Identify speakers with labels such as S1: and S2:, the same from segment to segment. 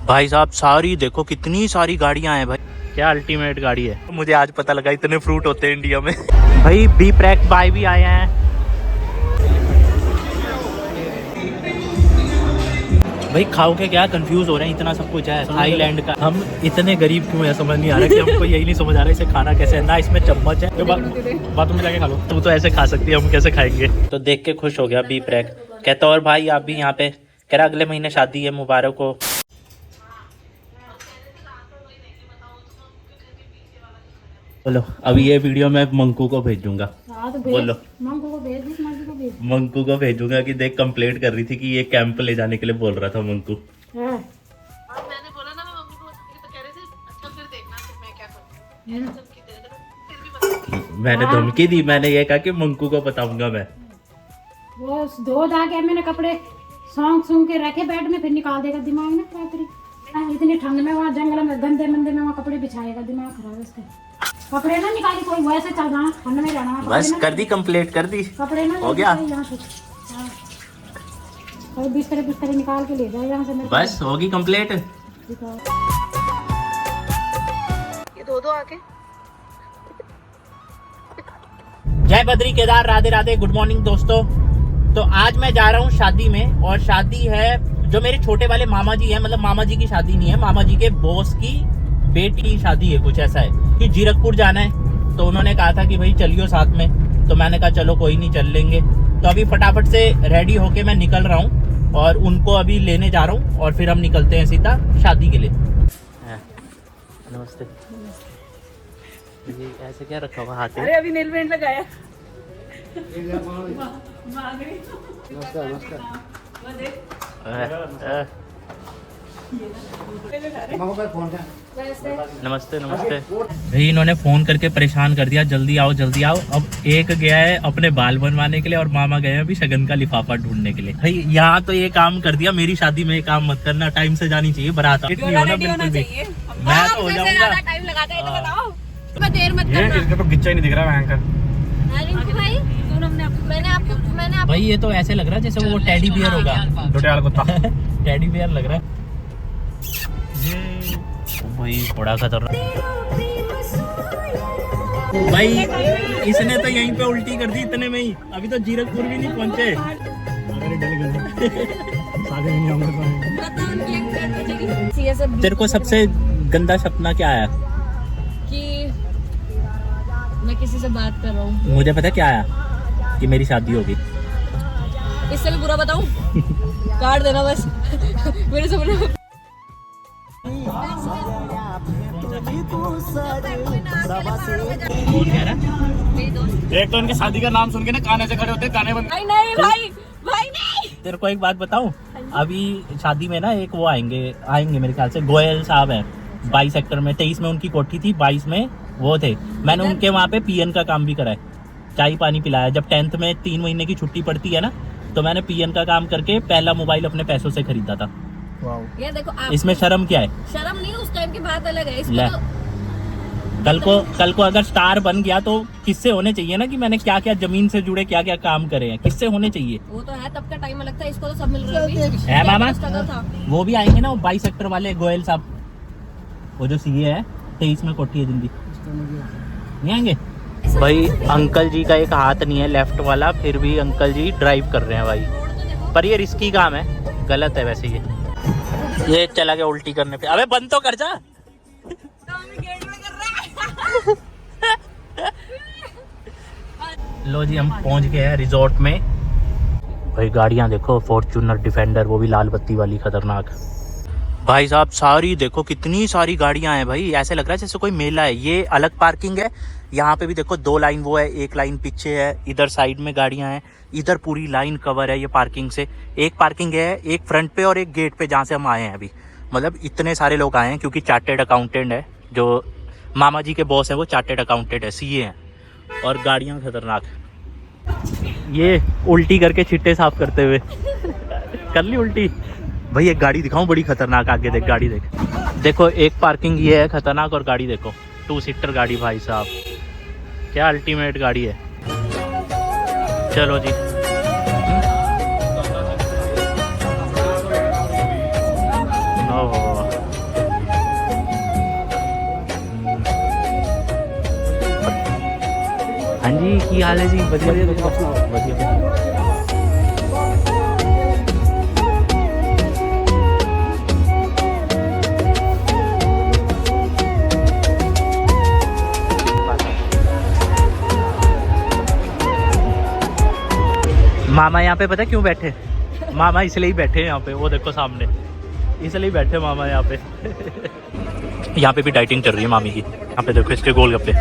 S1: भाई साहब सारी देखो कितनी सारी गाड़ियां हैं भाई, क्या अल्टीमेट गाड़ी है। मुझे आज पता लगा इतने फ्रूट होते हैं इंडिया में। भाई बी प्रैक बाय भी आए हैं। भाई खाओ के क्या कंफ्यूज हो रहे हैं, इतना सब कुछ है थाईलैंड का। हम इतने गरीब क्यों है समझ नहीं आ रहा कि हमको यही नहीं समझ आ रहा इसे खाना कैसे है। ना इसमें चम्मच है, बात में जाके खा लो। तू तो ऐसे खा सकती है, हम कैसे खाएंगे। तो देख के खुश हो गया बी प्रैक, कहता और भाई आप भी यहाँ पे, कह रहा अगले महीने शादी है, मुबारक हो। बोलो अभी ये वीडियो मैं मंकू को भेजूंगा। तो बोलो मंकू को भेज, मंकू को भेजूंगा कि देख कंप्लेंट कर रही थी कि ये कैंप ले जाने के लिए बोल रहा था मंकू।
S2: मैंने बोला ना मैं मम्मी को, तो कह रहे थे अच्छा फिर देखना फिर मैं क्या करूँ। धमकी दे रहे थे, फिर भी बता।
S1: मैंने धमकी दी, मैंने ये कहा कि मंकू को बताऊंगा मैं।
S3: वो दो दागे मैंने कपड़े सूंघ के रखे बेड में, फिर निकाल देगा दिमाग में रात्रि। इतनी ठंड में वहाँ जंगल में गंदे मंदे में वहाँ कपड़े बिछाएगा, दिमाग खराब है उसका। कपड़े ना निकाली कोई, वैसे चल रहा ठंड में रहना।
S1: बस कर दी कंप्लेंट, कर दी,
S3: कपड़े ना
S1: हो गया।
S3: यहाँ से कोई बिस्तर निकाल के ले जाए यहाँ से।
S1: बस होगी कंप्लेंट।
S2: ये दो आके।
S1: जय बद्री केदार, राधे राधे, गुड मॉर्निंग दोस्तों। तो आज मैं जा रहा हूँ शादी में, और शादी है जो मेरे छोटे वाले मामा जी है, मतलब मामा जी की शादी नहीं है, मामा जी के बॉस की बेटी की शादी है, कुछ ऐसा है कि जीरकपुर जाना है। तो उन्होंने कहा था कि भाई चलियो साथ में, तो मैंने कहा चलो कोई नहीं चल लेंगे। तो अभी फटाफट से रेडी होके मैं निकल रहा हूँ और उनको अभी लेने जा रहा हूँ, और फिर हम निकलते हैं सीधा शादी के लिए। नमस्ते। ये ऐसे क्या रखा हुआ हाथ?
S2: अरे अभी नेल पेंट लगाया। नमस्ते नमस्ते। भाई इन्होंने फोन करके परेशान कर दिया, जल्दी आओ जल्दी आओ। अब एक गया है अपने बाल बनवाने के लिए, और मामा गए हैं अभी शगन का लिफाफा ढूंढने के लिए। भाई यहाँ तो ये काम कर दिया, मेरी शादी में ये काम मत करना, टाइम से जानी चाहिए बारात। नहीं होना बिल्कुल भी, मैं तो हो जाऊंगा। टाइम लगाता है तो बताओ, मैं देर मत करना।
S4: इसका तो गिच्चा ही नहीं दिख रहा है भयंकर।
S2: भाई मैंने आपको
S1: भाई ये तो ऐसे लग रहा है जैसे वो टेडी बियर होगा,
S4: डोडियाल कुत्ता।
S1: टेडी बियर लग रहा है ये। भाई बड़ा खतरनाक भाई, इसने तो यहीं पे उल्टी कर दी इतने में ही, अभी तो जीरकपुर भी नहीं पहुंचे। तेरे को सबसे गंदा सपना क्या आया?
S2: कि मैं किसी से बात कर रहा हूँ।
S1: मुझे पता क्या आया, कि मेरी शादी होगी।
S2: इससे भी बुरा बताऊं? काट देना बस। मेरे सपने में
S1: कौन कह रहा?
S4: एक तो इनकी शादी का नाम सुन के ना काने से खड़े होते, काने बंद।
S2: नहीं भाई नहीं।
S1: तेरे को एक बात बताऊं, अभी शादी में ना एक वो आएंगे मेरे ख्याल से, गोयल साहब हैं 22 सेक्टर में। 23 में उनकी कोठी थी, 22 में वो थे। मैंने उनके वहाँ पे पीएन का काम भी करा है, चाय पानी पिलाया। जब 10th में 3 महीने की छुट्टी पड़ती है ना, तो मैंने पीएन का काम करके पहला मोबाइल अपने पैसों से खरीदा था।
S2: ये देखो
S1: इसमें शर्म क्या है?
S2: शर्म नहीं, उस टाइम की बात अलग है। इसमें तो
S1: कल को अगर स्टार बन गया तो किससे होने चाहिए ना, कि मैंने क्या क्या जमीन से जुड़े क्या क्या काम करे हैं, किससे होने चाहिए।
S2: वो तो है, तब का टाइम अलग था, इसको तो सब मिल रहा
S1: है मामा।
S2: था।
S1: वो भी आएंगे ना, वो 22 सेक्टर वाले गोयल साहब, वो जो सीए है, 23 में कोठी है जिंदगी, नहीं आएंगे। भाई अंकल जी का एक हाथ नहीं है लेफ्ट वाला, फिर भी अंकल जी ड्राइव कर रहे हैं भाई। पर ये रिस्की काम है, गलत है वैसे। ये चला गया उल्टी करने पे। अबे बंद तो कर जा। लो जी हम पहुंच गए हैं रिजॉर्ट में। भाई गाड़ियां देखो, फॉर्च्यूनर, डिफेंडर, वो भी लाल बत्ती वाली खतरनाक। भाई साहब सारी देखो कितनी सारी गाड़ियां हैं भाई, ऐसे लग रहा है जैसे कोई मेला है। ये अलग पार्किंग है, यहाँ पे भी देखो 2 लाइन वो है, 1 लाइन पीछे है, इधर साइड में गाड़ियां हैं, इधर पूरी लाइन कवर है ये पार्किंग से। एक पार्किंग है, एक फ्रंट पे और एक गेट पे जहाँ से हम आए हैं अभी। मतलब इतने सारे लोग आए हैं, क्योंकि चार्टेड अकाउंटेंट है, जो मामा जी के बॉस है वो चार्टेड अकाउंटेंट है, सीए हैं। और गाड़ियाँ खतरनाक, ये उल्टी करके छिट्टे साफ करते हुए कर ली उल्टी। भाई एक गाड़ी दिखाऊं बड़ी खतरनाक, आगे देख गाड़ी देख। देखो एक पार्किंग ये है खतरनाक, और गाड़ी देखो 2 सीटर गाड़ी। भाई साहब क्या अल्टीमेट गाड़ी है। चलो जी ओह
S2: जी की हाल है जी? बढ़िया। मामा यहाँ पे पता है क्यों बैठे? मामा इसलिए ही बैठे हैं यहाँ पे, वो देखो सामने, इसलिए ही बैठे मामा यहाँ पे। यहाँ पे भी डाइटिंग चल रही है मामी की। यहाँ पे देखो इसके गोलगप्पे।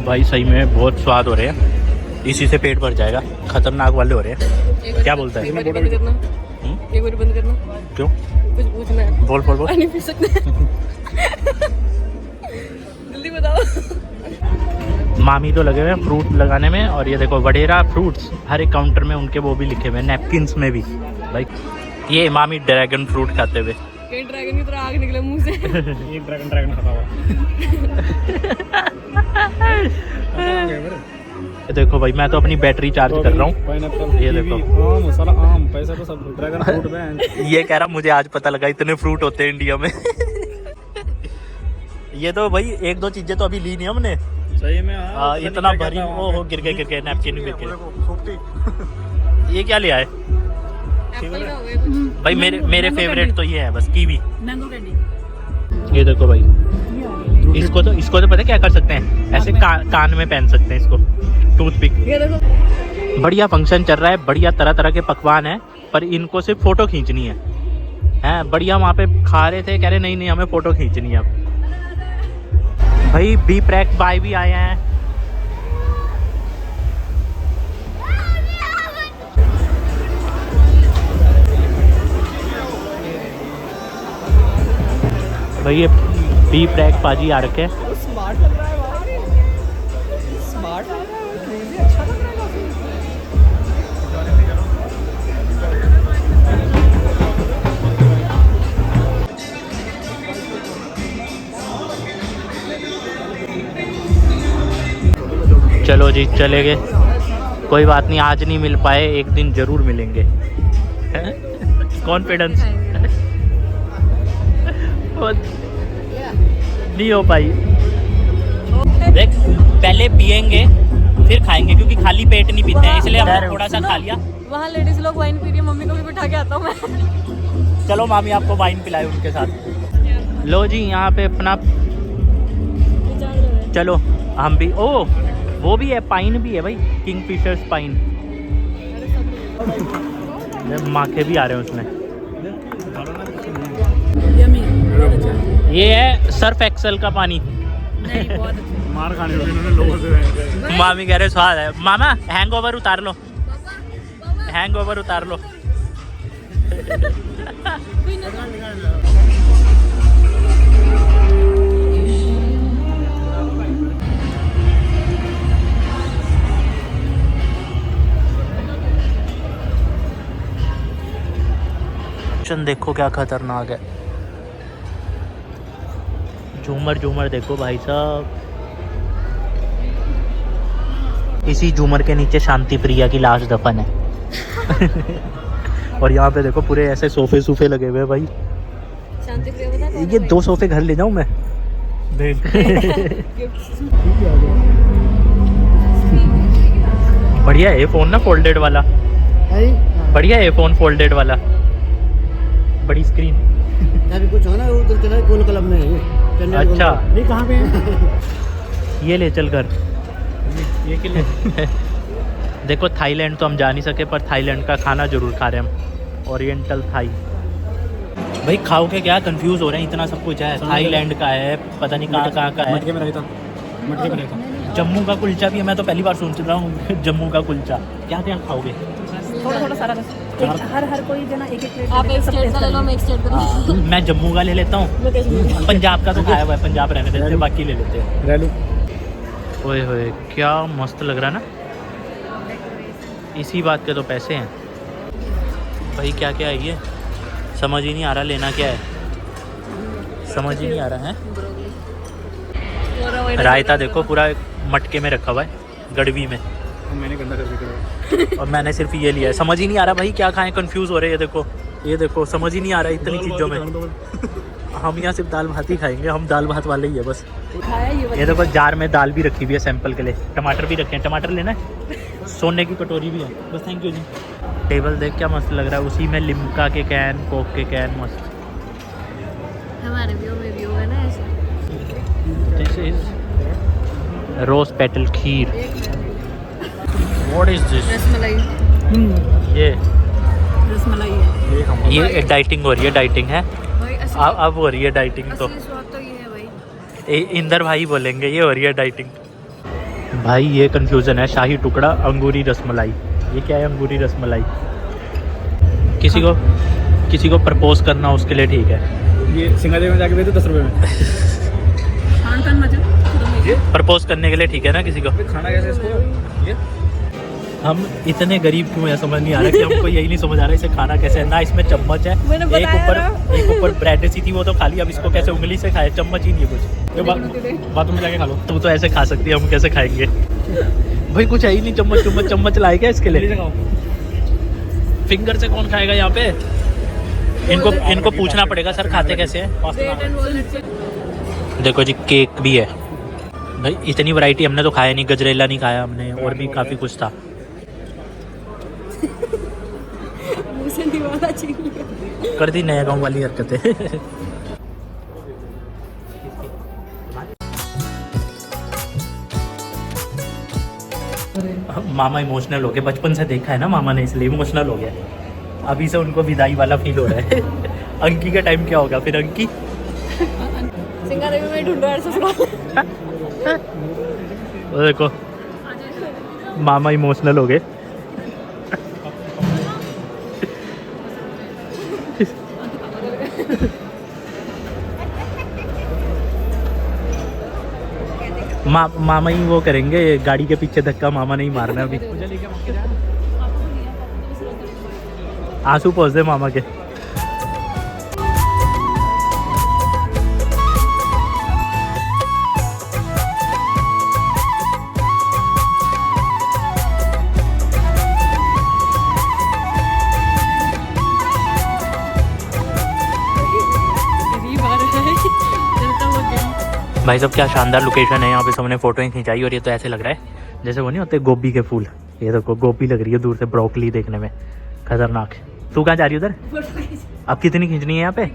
S2: भाई सही में बहुत स्वाद हो रहे हैं, इसी से पेट भर जाएगा। खतरनाक वाले हो रहे हैं। क्या बोलता है?
S5: एक बार बंद करना।
S2: क्यों?
S5: कुछ पूछना है।
S2: बोल।
S5: पानी पी सकते हैं? जल्दी बताओ।
S2: मामी तो लगे हुए हैं फ्रूट लगाने में, और ये देखो वडेरा फ्रूट्स हर एक काउंटर में उनके वो भी लिखे हुए हैं, नैपकिन्स में भी। भाई ये मामी ड्रैगन फ्रूट खाते हुए।
S5: कहीं ड्रैगन की तरह आग निकले मुंह से।
S4: एक ड्रैगन खाता हुआ।
S2: ये देखो भाई, मैं तो अपनी बैटरी चार्ज कर रहा हूँ।
S4: पाइनएप्पल,
S2: ये देखो।
S4: आम, साला आम, पैसा तो सब ड्रैगन फ्रूट में।
S2: ये कह रहा मुझे आज पता लगा इतने फ्रूट होते हैं इंडिया में। ये तो भाई एक दो चीजें तो अभी ली नहीं हमने।
S4: सही में
S2: इतना भरी। ओ हो, गिर गए नैपकिन गिर गए। ये क्या लिया है
S5: एप्पल का हो गया कुछ।
S2: भाई? मेरे फेवरेट तो ये है बस, कीवी।
S5: Mango candy.
S2: ये देखो भाई, इसको तो पता है क्या कर सकते हैं? ऐसे कान में पहन सकते हैं इसको, टूथपिक।
S5: ये देखो।
S2: बढ़िया फंक्शन चल रहा है, बढ़िया तरह तरह के पकवान हैं, पर इनको सिर्फ फोटो खींचनी है। हैं बढ़िया, वहाँ पे खा रहे थे, कह रहे नहीं हमें फोटो खींचनी है। अब भाई बी प्रैक बाय भी आए हैं। भाई ये बी प्रैक पाजी आ रखे हैं।
S5: स्मार्ट लग रहा है भाई। स्मार्ट लग रहा है, क्रेजी, अच्छा लग रहा है काफी।
S2: चलो जी, चले गए। कोई बात नहीं, आज नहीं मिल पाए, एक दिन जरूर मिलेंगे। कॉन्फिडेंस नहीं हो पाई। देख, पहले पियेंगे फिर खाएंगे, क्योंकि खाली पेट नहीं पीते हैं, इसलिए हमने थोड़ा सा खा लिया।
S5: वहाँ लेडीज लोग वाइन पी रही है, मम्मी को भी बिठा के आता हूँ मैं।
S2: चलो मामी आपको वाइन पिलाए उनके साथ। लो जी, यहाँ पे अपना चलो हम भी। ओ वो भी है, पाइन भी है भाई, किंगफिशर्स पाइन। माखे भी आ रहे हैं उसमें। ये है सर्फ एक्सेल का पानी।
S5: नहीं, बहुत अच्छा।
S4: मार खाने होगी इन्होंने लोगों से।
S2: मामी कह रहे स्वाद है। मामा हैंगओवर उतार लो, हैंगओवर उतार लो। देखो क्या खतरनाक है। झूमर झूमर देखो भाई साहब। इसी झूमर के नीचे शांति प्रिया की लाश दफन है। और यहाँ पे देखो पूरे ऐसे सोफे सूफे लगे हुए हैं भाई।
S5: शांति प्रिया बता कौन
S2: ये
S5: है
S2: 2 सोफे घर ले जाऊं मैं? देख। बढ़िया है ये फोन ना, फोल्डेड वाला। बढ़िया है ये फोन, फोल्डेड वाला, बड़ी स्क्रीन।
S6: अभी कुछ हो ना, वो उधर चला है, गोल कलम में है ये।
S2: अच्छा,
S6: ये कहाँ पे है?
S2: ये ले चल कर। ये के लिए। देखो थाईलैंड तो हम जा नहीं सके, पर थाईलैंड का खाना जरूर खा रहे हैं हम, ओरिएंटल थाई। भाई खाओ के क्या कंफ्यूज हो रहे हैं, इतना सब कुछ है। थाईलैंड का है, पता नहीं कहाँ कहाँ का है।
S4: मटके में रहता, मटके में रहता।
S2: जम्मू का कुलचा भी है, मैं तो पहली बार सुन रहा हूँ। जम्मू का कुलचा क्या क्या खाओगे?
S5: थोड़ा सारा हर कोई जना एक प्लेट। आप एक स्टेट का ले लो, मैं एक स्टेट का ले लूं।
S2: मैं जम्मू का ले लेता हूँ, पंजाब का तो खाया हुआ है, पंजाब रहने देते हैं, बाकी ले लेते हैं।
S4: रह लूं।
S2: ओए होए क्या मस्त लग रहा है ना। इसी बात के तो पैसे हैं भाई। क्या क्या है ये, समझ ही नहीं आ रहा लेना क्या है, समझ ही नहीं आ रहा है। रायता देखो पूरा मटके में रखा हुआ है, गड़वी में।
S4: मैंने गंदा करके करा।
S2: और मैंने सिर्फ ये लिया है, समझ ही नहीं आ रहा भाई क्या खाएं, कंफ्यूज हो रहे हैं। ये देखो समझ ही नहीं आ रहा इतनी चीज़ों में।
S1: हम यहाँ सिर्फ दाल भात ही खाएंगे, हम दाल भात वाले ही है बस।
S5: खाया ये
S1: ये देखो जार में दाल भी रखी हुई है सैंपल के लिए, टमाटर भी रखे हैं, टमाटर लेना है, सोने की कटोरी भी है बस। Thank you ji. टेबल देख क्या मस्त लग रहा है, उसी में लिम्का के कैन, कोक के कैन, मस्त।
S5: हमारे व्यू में व्यू है ना ऐसे।
S1: This is rose petal kheer. What is this?
S5: Rasmalai.
S1: ये
S5: रसमलाई है
S1: ये डाइटिंग हो रही है, डाइटिंग है
S5: भाई।
S1: अब हो रही है डाइटिंग तो
S5: असली स्वाद तो ये है भाई।
S1: इंदर भाई बोलेंगे ये हो रही है डाइटिंग। भाई ये कंफ्यूजन है, शाही टुकड़ा, अंगूरी रसमलाई। ये क्या है अंगूरी रसमलाई? किसी को प्रपोज करना उसके लिए ठीक है।
S4: ये सिंगादेवी में जाके भेजो 10 रुपए में।
S5: खान खान मजा
S4: ये
S1: प्रपोज करने के लिए ठीक है ना किसी को।
S4: खाना कैसे इसको? ये
S1: हम इतने गरीब क्यों है समझ नहीं आ रहा कि हमको यही नहीं समझ आ रहा इसे खाना कैसे है। ना इसमें चम्मच है,
S5: मैंने बताया
S1: एक ऊपर ब्रेड सी थी वो तो खाली, अब इसको कैसे उंगली से खाए, चम्मच ही नहीं है कुछ।
S4: तो बाथरूम में जाके खा लो।
S1: तू तो ऐसे खा सकती है, हम कैसे खाएंगे भाई? कुछ है ही नहीं, चम्मच लाए क्या इसके लिए? फिंगर से कौन खाएगा यहाँ पे? इनको पूछना पड़ेगा सर खाते कैसे हैं। देखो जी केक भी है भाई, इतनी वैरायटी हमने तो खाया नहीं, गजरेला नहीं खाया हमने, और भी काफ़ी कुछ था।
S5: मुंह से निवाला चाहिए।
S1: कर दी नया गाँव वाली हरकतें। मामा इमोशनल हो गए, बचपन से देखा है ना मामा ने, इसलिए इमोशनल हो गया। अभी से उनको विदाई वाला फील हो रहा है। अंकी का टाइम क्या होगा फिर? अंकी
S5: सिंगादेवी में ढूंढो ऐसे ससुराल।
S1: वो देखो मामा इमोशनल हो गए। मामा ही वो करेंगे, गाड़ी के पीछे धक्का मामा नहीं मारना अभी। आंसू पहुँच दे मामा के। भाई साहब क्या शानदार लोकेशन है यहाँ पे, सबने फोटो खिंचाई और ये तो ऐसे लग रहा है जैसे वो नहीं होते गोभी के फूल। ये देखो गोभी लग रही है दूर से, ब्रोकली देखने में खतरनाक। तू कहाँ जा रही है उधर? अब कितनी खींचनी है यहाँ पे?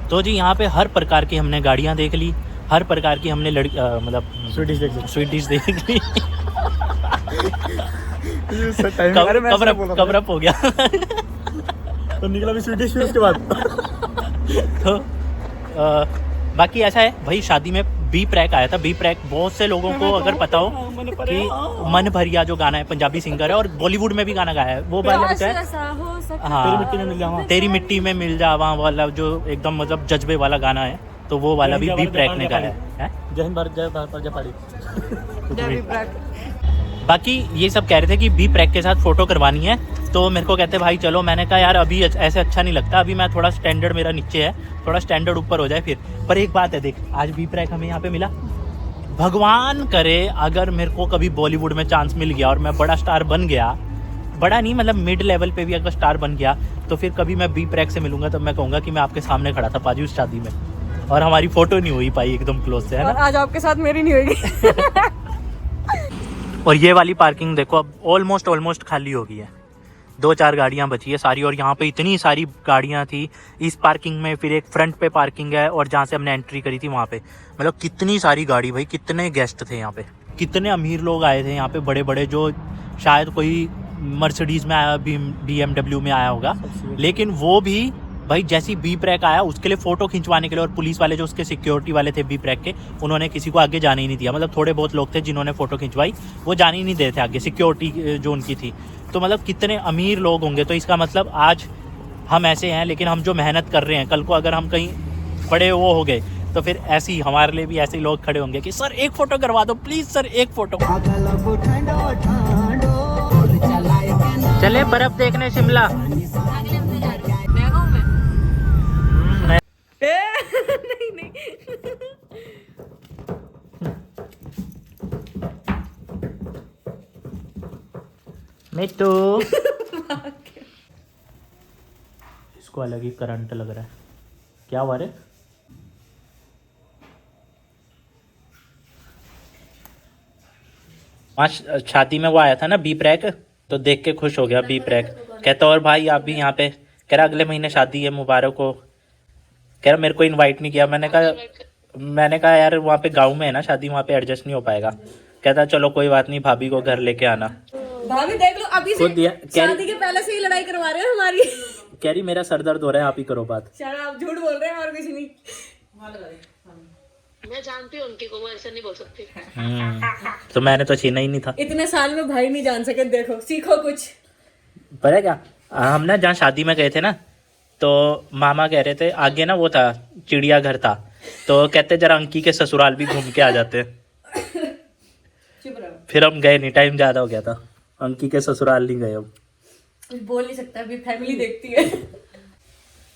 S1: तो जी यहाँ पे हर प्रकार की हमने गाड़ियाँ देख ली, हर प्रकार की हमने मतलब स्वीट डिश देख ली। कवर अप हो गया।
S4: तो निकला भी स्वीट डिश उसके बाद।
S1: तो बाकी ऐसा है भाई, शादी में बी प्रैक आया था। बी प्रैक बहुत से लोगों को अगर पता हो कि मन भरिया जो गाना है, पंजाबी सिंगर है और बॉलीवुड में भी गाना गाया है, वो वाला है। हाँ, तेरी मिट्टी में मिल जावा वाला जो एकदम मतलब जज्बे वाला गाना है, तो वो वाला भी बी प्रैक ने गाया है।
S4: जय हिंद भारत, जय भारत, जय पहाड़ी।
S1: बाकी ये सब कह रहे थे कि बी प्रैक के साथ फोटो करवानी है, तो मेरे को कहते भाई चलो। मैंने कहा यार अभी ऐसे अच्छा नहीं लगता, अभी मैं थोड़ा स्टैंडर्ड मेरा नीचे है, थोड़ा स्टैंडर्ड ऊपर हो जाए फिर। पर एक बात है देख, आज बी प्रैक हमें यहाँ पे मिला। भगवान करे अगर मेरे को कभी बॉलीवुड में चांस मिल गया और मैं बड़ा स्टार बन गया, बड़ा नहीं मतलब मिड लेवल पे भी अगर स्टार बन गया, तो फिर कभी मैं बी प्रैक से मिलूंगा तब मैं कहूँगा कि मैं आपके सामने खड़ा था पाजी उस शादी में, और हमारी फोटो नहीं हुई पाई एकदम क्लोज से, है ना।
S5: आज आपके साथ मेरी नहीं होगी।
S1: और ये वाली पार्किंग देखो अब ऑलमोस्ट खाली हो गई है, 2-4 गाड़ियां बची है सारी, और यहाँ पे इतनी सारी गाड़ियां थी इस पार्किंग में। फिर एक फ्रंट पे पार्किंग है, और जहाँ से हमने एंट्री करी थी वहाँ पे मतलब कितनी सारी गाड़ी भाई, कितने गेस्ट थे यहाँ पे, कितने अमीर लोग आए थे यहाँ पे, बड़े बड़े, जो शायद कोई मर्सिडीज में आया, BMW में आया होगा, लेकिन वो भी भाई जैसी बी प्रैक आया उसके लिए फ़ोटो खिंचवाने के लिए, और पुलिस वाले जो उसके सिक्योरिटी वाले थे बी प्रैक के, उन्होंने किसी को आगे जाने ही नहीं दिया। मतलब थोड़े बहुत लोग थे जिन्होंने फ़ोटो खिंचवाई, वो जाने ही नहीं दे थे आगे, सिक्योरिटी जो उनकी थी। तो मतलब कितने अमीर लोग होंगे। तो इसका मतलब आज हम ऐसे हैं, लेकिन हम जो मेहनत कर रहे हैं, कल को अगर हम कहीं बड़े वो हो गए तो फिर ऐसे ही हमारे लिए भी ऐसे ही लोग खड़े होंगे कि सर एक फ़ोटो करवा दो प्लीज़, सर एक फ़ोटो। चले बर्फ़ देखने शिमला। मिट्टू इसको अलग ही करंट लग रहा है। क्या हुआ रे? आज शादी में वो आया था ना बी प्रैक, तो देख के खुश हो गया बी प्रैक। कहता और भाई आप भी यहाँ पे, कह रहा अगले महीने शादी है मुबारक हो। कह रहा मेरे को इनवाइट नहीं किया। मैंने कहा यार वहाँ पे गांव में है ना शादी, वहाँ पे एडजस्ट नहीं हो पाएगा। कहता चलो कोई बात नहीं, भाभी को घर लेके आना।
S5: भाभी देख लो अभी से शादी के पहले से ही लड़ाई करवा रहे हो हमारी।
S1: कह रही मेरा सर दर्द हो रहा है, आप ही करो बात।
S5: आप झूठ बोल रहे हैं और कुछ नहीं।
S7: मैं जानती हूँ उनकी को, वो ऐसे नहीं बोल सकती।
S1: तो मैंने तो छीना ही नहीं था।
S5: इतने साल में भाई नहीं जान सके, देखो सीखो कुछ।
S1: पता है क्या, हम ना जहाँ शादी में गए थे ना, तो मामा कह रहे थे आगे ना वो था चिड़ियाघर था, तो कहते जरा अंकी के ससुराल भी घूम के आ जाते। फिर हम गए नहीं, टाइम ज्यादा हो गया था। अंकी के ससुराल नहीं गए अब।
S5: कुछ बोल नहीं सकता, अभी फैमिली देखती है।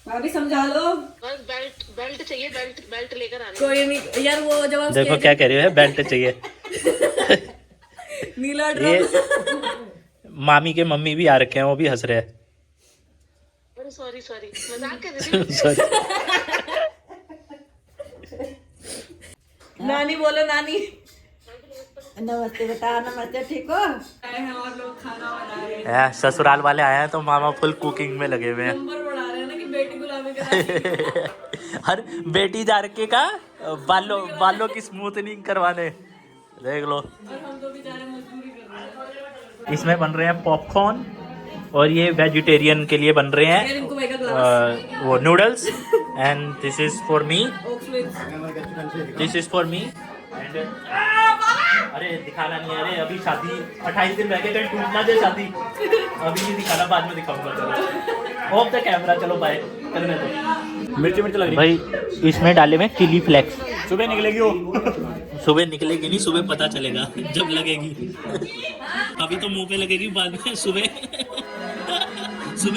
S5: भाभी समझा लो।
S7: बस बेल्ट चाहिए, बेल्ट लेकर आनी।
S5: कोई नहीं यार, वो जब
S1: देखो क्या कह रही है, बेल्ट चाहिए।
S5: नीला
S1: ये मामी के मम्मी भी आ रखे हैं, वो भी हंस रहे हैं।
S7: अरे सॉरी मजाक कर रही थी।
S1: Sorry।
S5: नानी बोलो नानी।
S8: नमस्ते बेटा, नमस्ते, ठीक हो?
S5: और लोग खाना बना रहे हैं,
S1: ससुराल वाले आए हैं तो मामा फुल कुकिंग में लगे हुए हैं।
S5: नंबर बढ़ा रहे हैं ना कि बेटी गुलामी करा।
S1: हर बेटी जा रखे का बालों की स्मूथनिंग करवाने, देख लो।
S5: और हम तो बेचारे मजदूरी कर रहे हैं।
S1: इसमें बन रहे हैं पॉपकॉर्न, और ये वेजिटेरियन के लिए बन रहे
S5: यार इनको मेगा
S1: हैं
S5: ग्लास।
S1: वो noodles. And this is for me,
S5: ओक्सविथ।
S1: This is for me. अरे दिखाना नहीं है, अरे अभी शादी 28 दिन रह गए, कहीं टूट ना जाए शादी। अभी नहीं दिखाना, बाद में दिखाऊंगा। चलो ऑफ द कैमरा, चलो बाय। करने दो।
S4: मिर्ची लग रही।
S1: भाई इसमें डाले में चिली फ्लेक्स।
S4: सुबह निकलेगी वो।
S1: सुबह निकलेगी नहीं, सुबह पता चलेगा जब लगेगी। अभी तो मुंह पे लगेगी, बाद में सुबह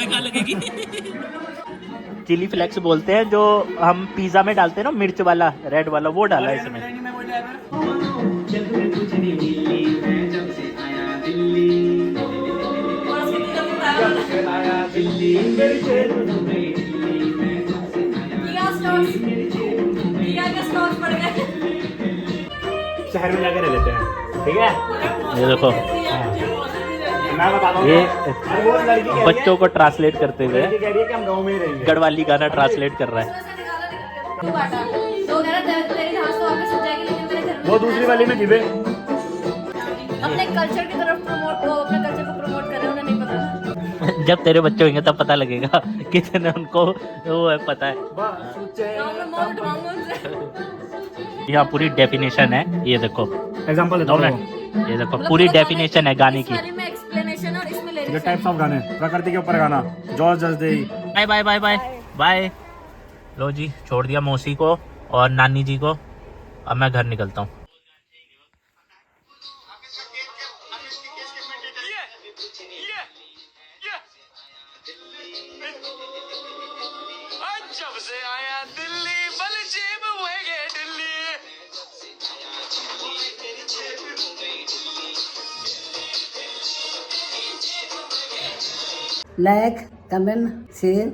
S1: कहाँ लगेगी। चिली फ्लेक्स बोलते हैं जो हम पिज्जा में डालते हैं ना, मिर्च वाला रेड वाला, वो डाला है इसमें।
S4: शहर में जाकर रह लेते हैं, ठीक है।
S1: ये देखो,
S4: मैं बताता हूँ,
S1: ये
S4: वो लड़की कह रही है-
S1: बच्चों को ट्रांसलेट करते हुए
S4: लड़की कह रही है कि हम गाँव में ही रहेंगे।
S1: गढ़वाली गाना ट्रांसलेट कर रहा है।
S4: वो दूसरी वाली में जीवे।
S5: अपने कल्चर की तरफ प्रमोट, वो अपने कल्चर को प्रमोट कर रहे हैं, उन्हें नहीं पता।
S1: जब तेरे बच्चे होंगे तब पता लगेगा कितने उनको वो है, पता है।
S5: गाँव में मॉल उठवाऊंगा उनसे।
S1: यहाँ पूरी डेफिनेशन है, ये देखो।
S4: एग्जांपल देता हूँ,
S1: ये देखो पूरी डेफिनेशन है गाने की।
S5: में एक्सप्लेनेशन और इसमें
S4: ये
S5: lyrics
S4: टाइप्स ऑफ गाने, प्रकृति के ऊपर गाना, जॉर्ज जसदेई।
S1: Bye bye bye bye bye. लो जी, छोड़ दिया मौसी को और नानी जी को, अब मैं घर निकलता हूँ।
S9: जब से आया दिल्ली बल जेब हुए गए Delhi.
S8: Like, comment, share,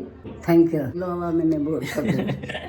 S8: thank you. लो मैंने बोल कर दिया।